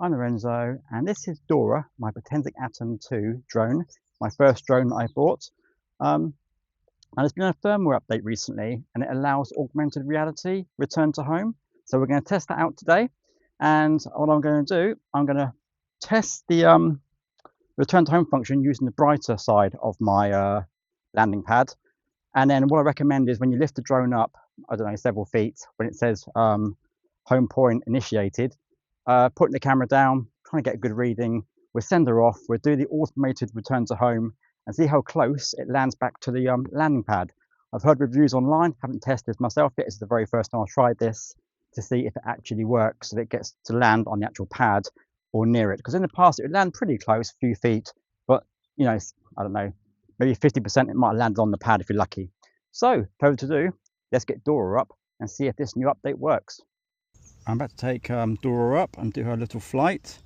I'm Lorenzo, and this is Dora, my Potensic Atom 2 drone, my first drone that I bought. And there's been a firmware update recently, and it allows augmented reality return to home. So we're going to test that out today. And what I'm going to do, I'm going to test the return to home function using the brighter side of my landing pad. And then what I recommend is when you lift the drone up, I don't know, several feet, when it says home point initiated, putting the camera down, trying to get a good reading. We'll send her off. We'll do the automated return to home and see how close it lands back to the landing pad. I've heard reviews online, haven't tested myself yet. It's the very first time I've tried this to see if it actually works, if it gets to land on the actual pad or near it. Because in the past it would land pretty close, a few feet, but you know, I don't know, maybe 50% it might have landed on the pad if you're lucky. So, further to do, let's get Dora up and see if this new update works. I'm about to take Dora up and do her little flight,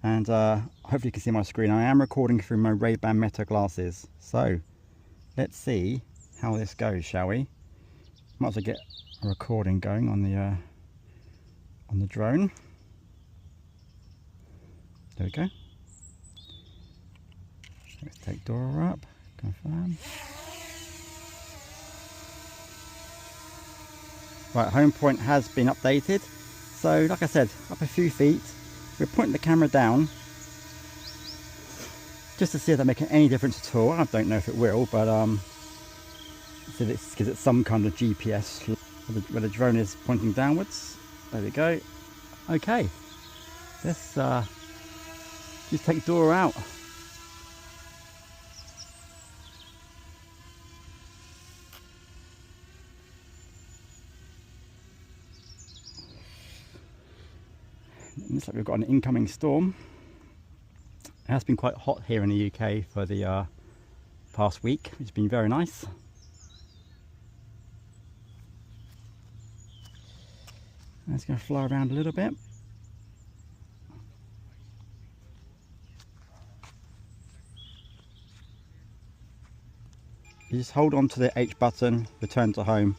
and hopefully you can see my screen. I am recording through my Ray-Ban Meta glasses, so let's see how this goes, shall we? Might as well get a recording going on the drone. There we go. Let's take Dora up, confirm. Right, home point has been updated. So, like I said, up a few feet, we're pointing the camera down just to see if that makes any difference at all. I don't know if it will, but so this gives it some kind of GPS where the drone is pointing downwards. There we go. Okay, let's just take Dora out. Looks like we've got an incoming storm. It has been quite hot here in the UK for the past week, which has been very nice. And it's going to fly around a little bit. You just hold on to the H button, return to home,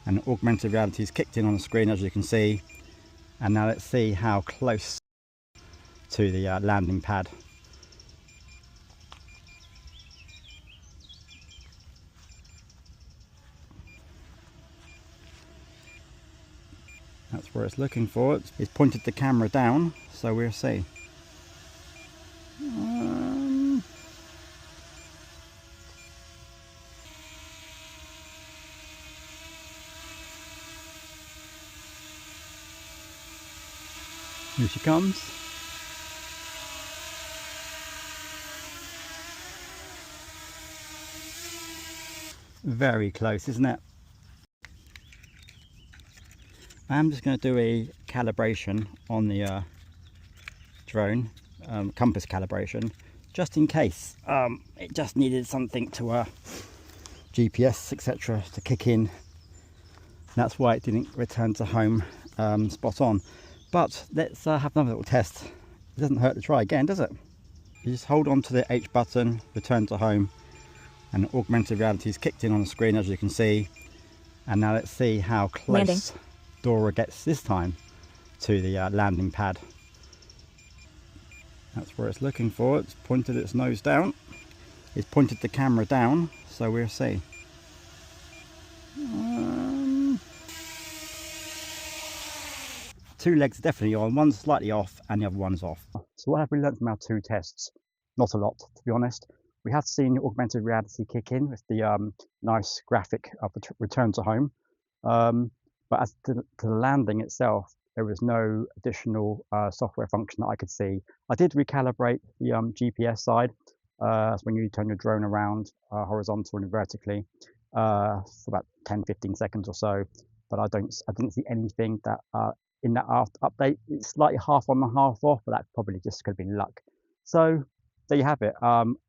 and augmented reality is kicked in on the screen, as you can see. And now let's see how close to the landing pad. That's where it's looking for. It's pointed the camera down, so we'll see. Here she comes. Very close, isn't it? I'm just going to do a calibration on the drone, compass calibration, just in case it just needed something to GPS, etc., to kick in. That's why it didn't return to home spot on. But let's have another little test. It doesn't hurt to try again, does it? You just hold on to the H button, return to home, and augmented reality is kicked in on the screen, as you can see. And now let's see how close Dora gets this time to the landing pad. That's where it's looking for. It's pointed its nose down. It's pointed the camera down, so we'll see. Two legs are definitely on, one's slightly off and the other one's off. So what have we learned from our two tests? Not a lot, to be honest. We have seen augmented reality kick in with the nice graphic of the return to home. But as to the landing itself, there was no additional software function that I could see. I did recalibrate the GPS side. That's when you turn your drone around horizontal and vertically for about 10-15 seconds or so. But I didn't see anything that in that update. It's slightly half on and half off, but that probably just could have been luck. So there you have it.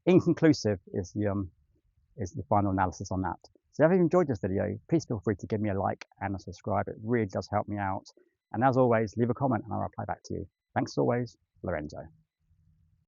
Inconclusive is the final analysis on that. So if you enjoyed this video, please feel free to give me a like and a subscribe. It really does help me out. And as always, leave a comment and I'll reply back to you. Thanks as always, Lorenzo.